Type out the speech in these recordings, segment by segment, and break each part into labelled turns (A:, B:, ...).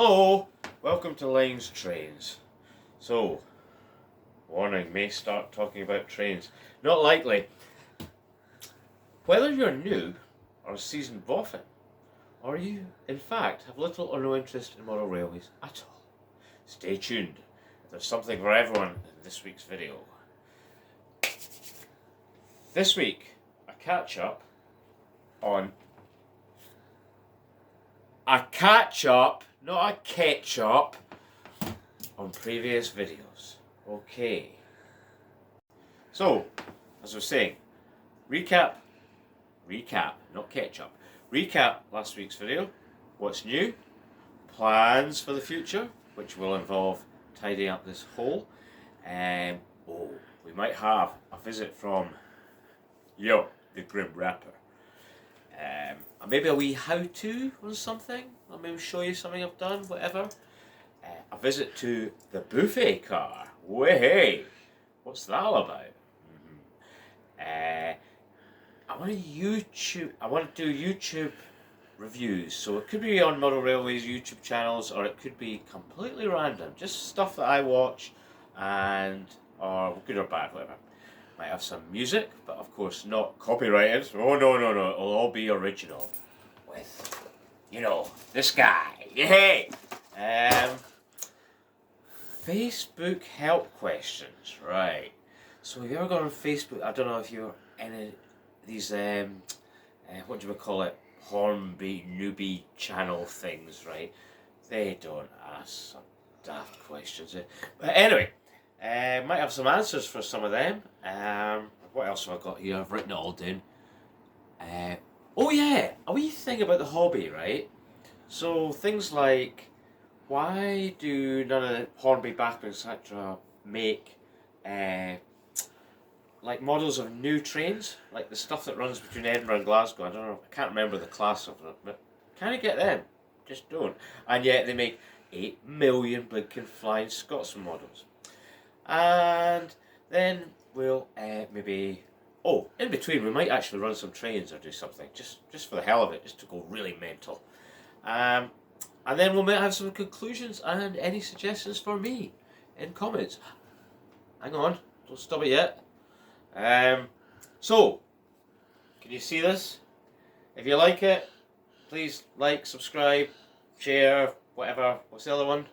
A: Hello, welcome to Lines Trains. So, warning, may start talking about trains. Not likely. Whether you're new or a seasoned boffin, or you, in fact, have little or no interest in model railways at all, stay tuned. There's something for everyone in this week's video. This week, a catch-up on... not a ketchup, on previous videos. Okay. So, as I was saying, recap, not ketchup. Recap last week's video, what's new, plans for the future, which will involve tidying up this hole, and we might have a visit from the Grim Rapper. Maybe a wee how-to on something, or maybe show you something I've done, whatever. A visit to the buffet car. Way, what's that all about? I want to do YouTube reviews, so it could be on Model Railways YouTube channels, or it could be completely random, just stuff that I watch, or good or bad, whatever. Might have some music, but of course not copyrighted. Oh no, it'll all be original. With, this guy. Yay! Facebook help questions, right. So if you ever gone on Facebook, I don't know if you're in these, what do you call it, Hornby, newbie channel things, right? They don't ask some daft questions. But anyway, might have some answers for some of them. What else have I got here? I've written it all down. A wee thing about the hobby, right? So things like, why do none of the Hornby, Bachmann, etc. make like models of new trains, like the stuff that runs between Edinburgh and Glasgow? I don't know, I can't remember the class of it, but can I get them? Just don't. And yet they make 8 million blinking flying Scotsman models. And then we'll maybe... in between we might actually run some trains or do something, just for the hell of it, just to go really mental. And then we might have some conclusions and any suggestions for me in comments. Hang on, don't stop it yet. So, can you see this? If you like it, please like, subscribe, share, whatever. What's the other one?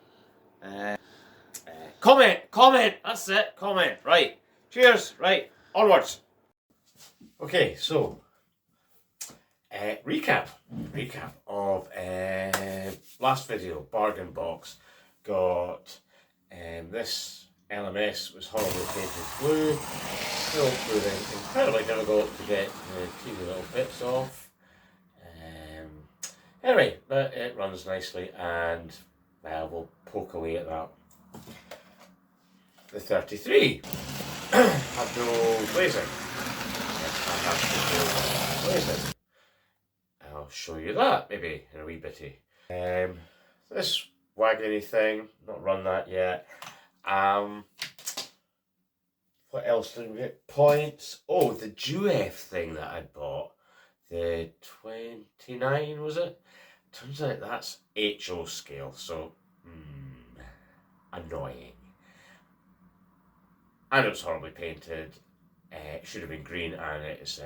A: Comment, that's it, comment, right. Cheers, right, onwards. Okay, so, recap of last video, bargain box. Got this LMS was horribly painted blue, still proving incredibly difficult to get the teeny little bits off. Anyway, but it runs nicely, and we'll poke away at that. The 33 had no glazing. I have to do glazing. I'll show you that maybe in a wee bitty. This wagony thing, not run that yet. What else did we get? Points. Oh, the Juef thing that I'd bought. The 29, was it? Turns out that's HO scale, so annoying. And it was horribly painted. It should have been green, and it's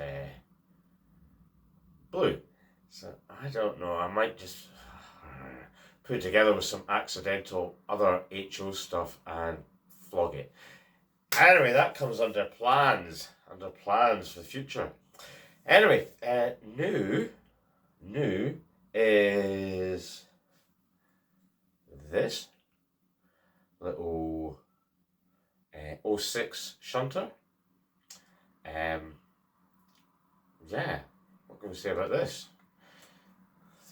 A: blue. So I don't know, I might just put it together with some accidental other HO stuff and flog it. Anyway, that comes under plans for the future. Anyway, new is this little 06 shunter. What can we say about this?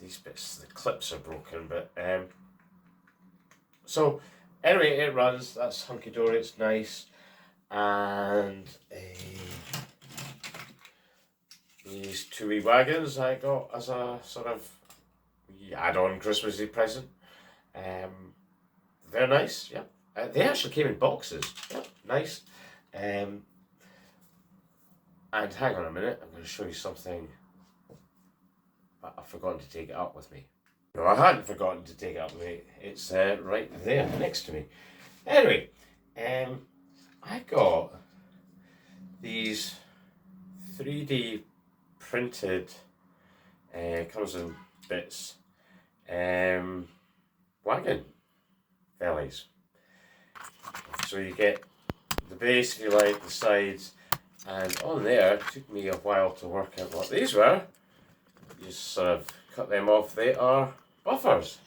A: These bits, the clips are broken, but so anyway, it runs, that's hunky-dory, it's nice. And these 2 wee wagons I got as a sort of add-on Christmassy present. They're nice, yeah. They actually came in boxes, yeah, nice. And hang on a minute, I'm going to show you something, but I've forgotten to take it up with me. No, I hadn't forgotten to take it up, mate. It's right there next to me. Anyway, I got these 3D printed, comes in bits, wagon bellies. So you get the base, if you like, the sides, and on there, it took me a while to work out what these were. You just sort of cut them off. They are buffers.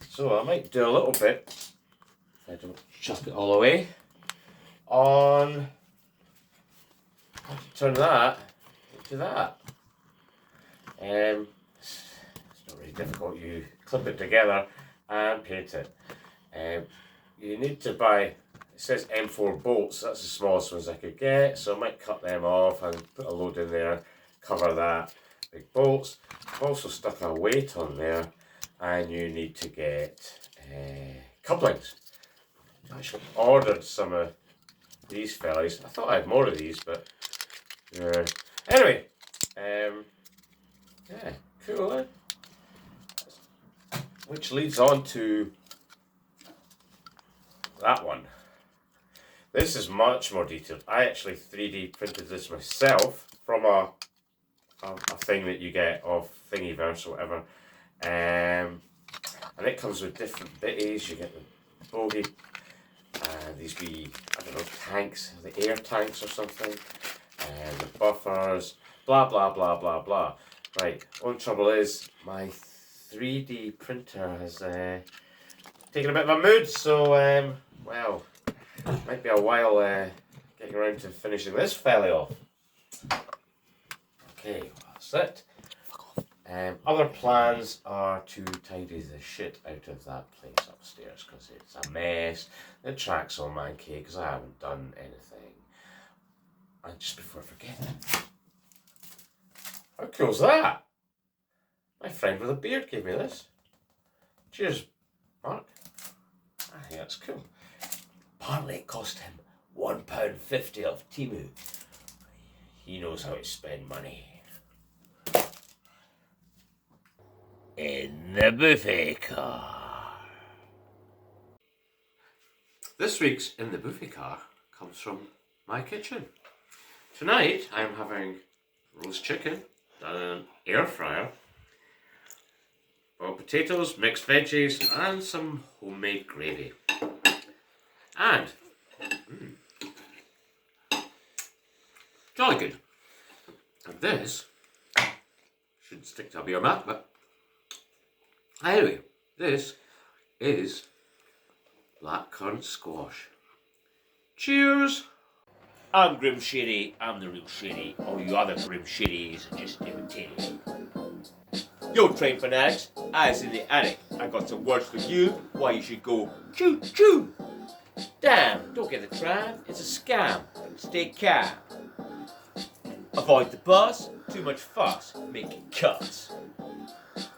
A: So I might do a little bit, if I don't chuck it all away, on turn that into that. It's not really difficult. You clip it together and paint it. You need to buy, it says M4 bolts, that's the smallest ones I could get, so I might cut them off and put a load in there, cover that, big bolts. I've also stuck a weight on there, and you need to get couplings. I actually ordered some of these fellas. I thought I had more of these, but anyway, yeah, cool, eh? Which leads on to that one. This is much more detailed. I actually 3D printed this myself from a thing that you get off Thingiverse or whatever. And it comes with different bitties. You get the bogey, and these be, I don't know, tanks, the air tanks or something, and the buffers, blah blah blah blah blah. Right, only trouble is my 3D printer has taken a bit of a mood, so well, might be a while getting around to finishing this fella off. Okay, well, that's it. Other plans are to tidy the shit out of that place upstairs because it's a mess. The track's all manky because I haven't done anything. And just before I forget, how cool's that? My friend with a beard gave me this. Cheers, Mark. I think that's cool. Apparently it cost him £1.50 of Temu. He knows how to spend money. In the buffet car. This week's In the Buffet Car comes from my kitchen. Tonight I'm having roast chicken done in an air fryer, boiled potatoes, mixed veggies, and some homemade gravy. And jolly good. And this shouldn't stick to a beer mat, but anyway, this is blackcurrant squash. Cheers! I'm Grim Shitty, I'm the real shitty. All you other Grim Shitties are just imitating. Yo, train fanatics, eyes in the attic. I got some words for you, why you should go choo choo. Damn, don't get the tram, it's a scam. Stay calm. Avoid the bus, too much fuss, making cuts.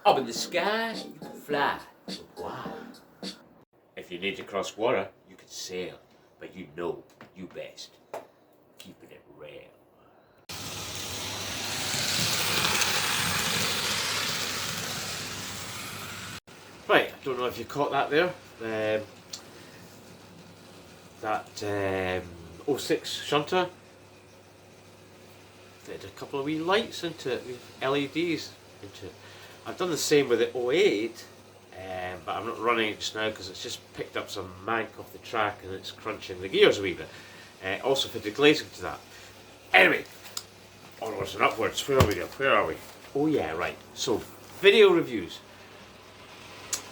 A: Up in the sky, you can fly, but why? If you need to cross water, you can sail, but you know you best. Keeping it real. Right, I don't know if you caught that there. That 06 shunter. Fitted a couple of wee lights into it, with LEDs into it. I've done the same with the 08, but I'm not running it just now because it's just picked up some mank off the track and it's crunching the gears a wee bit. Also fitted glazing to that. Anyway, onwards and upwards. Where are we? Where are we? Oh yeah, right. So, video reviews.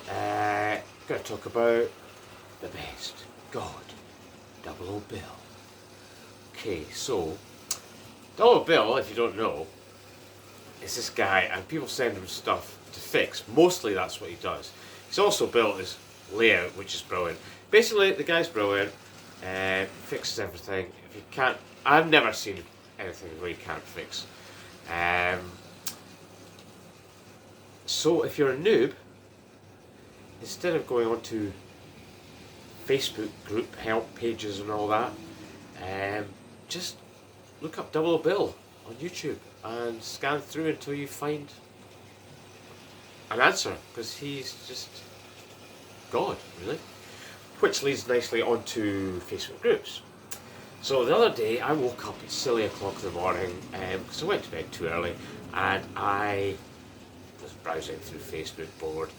A: Gotta talk about the best. God, Double O Bill. Okay, so Double O Bill, if you don't know, is this guy, and people send him stuff to fix. Mostly that's what he does. He's also built this layout, which is brilliant. Basically, the guy's brilliant. Fixes everything. If you can't, I've never seen anything where you can't fix. So if you're a noob, instead of going on to Facebook group help pages and all that, just look up Double O Bill on YouTube and scan through until you find
B: an answer, because he's just God, really. Which leads nicely onto Facebook groups. So the other day I woke up at silly o'clock in the morning because I went to bed too early, and I was browsing through Facebook board,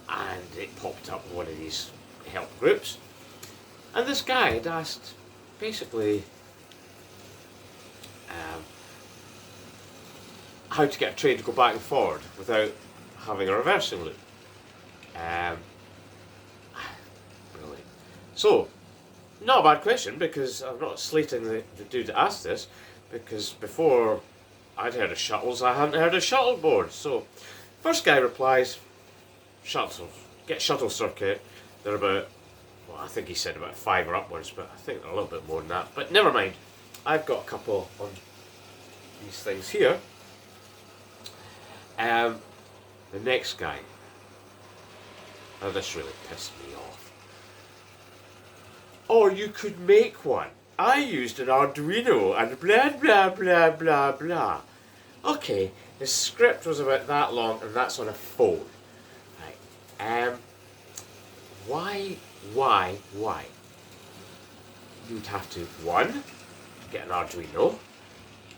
B: and it popped up one of these help groups, and this guy had asked basically how to get a train to go back and forward without having a reversing loop. Really. So, not a bad question, because I'm not slating the dude that asked this, because before I'd heard of shuttles, I hadn't heard of shuttle boards. So, first guy replies, shuttles, get shuttle circuit. They're about, well, I think he said about 5 or upwards, but I think they're a little bit more than that. But never mind, I've got a couple on these things here. The next guy, oh, this really pissed me off. Or you could make one. I used an Arduino and blah blah blah blah blah. Okay, the script was about that long, and that's on a phone. Right. Why? You'd have to, 1, get an Arduino,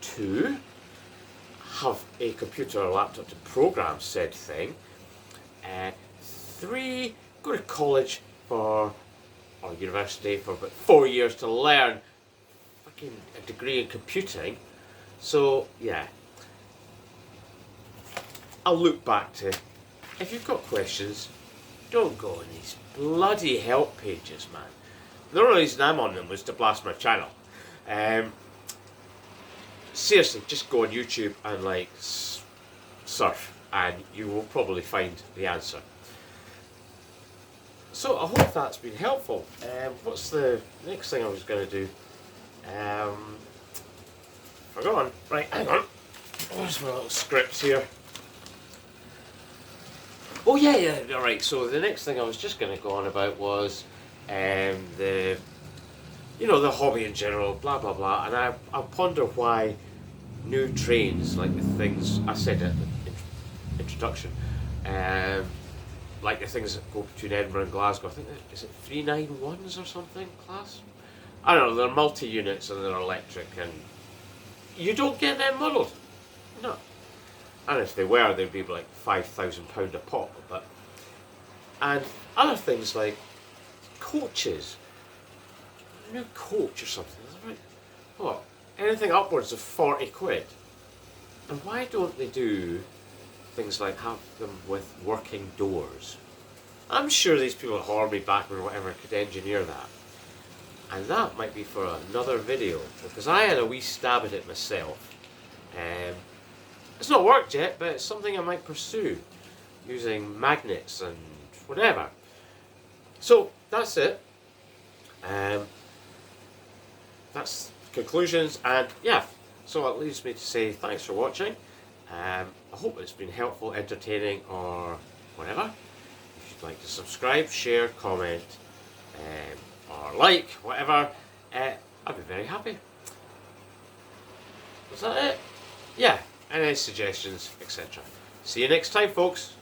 B: 2, have a computer or laptop to program said thing, 3, go to college or university for about 4 years to learn fucking a degree in computing. So yeah, I'll look back to, if you've got questions, don't go on these bloody help pages, man. The only reason I'm on them was to blast my channel. Seriously, just go on YouTube and like surf, and you will probably find the answer. So I hope that's been helpful. What's the next thing I was going to do? Forgotten. Right, hang on. Where's my little script here? Oh yeah. Alright, so the next thing I was just going to go on about was the hobby in general, blah blah blah, and I ponder why new trains, like the things I said at the introduction, like the things that go between Edinburgh and Glasgow, I think, is it 391s or something, class? I don't know, they're multi-units and they're electric, and you don't get them muddled. No. And if they were, they'd be like £5,000 a pop. But, and other things like coaches, a new coach or something, like, what, anything upwards of 40 quid. And why don't they do things like have them with working doors? I'm sure these people at Hornby, Bachmann or whatever could engineer that. And that might be for another video, because I had a wee stab at it myself. It's not worked yet, but it's something I might pursue, using magnets and whatever. So, that's it. That's conclusions, and yeah, so it leaves me to say thanks for watching. I hope it's been helpful, entertaining, or whatever. If you'd like to subscribe, share, comment, or like, whatever, I'd be very happy. Was that it? Yeah, any suggestions, etc. See you next time, folks.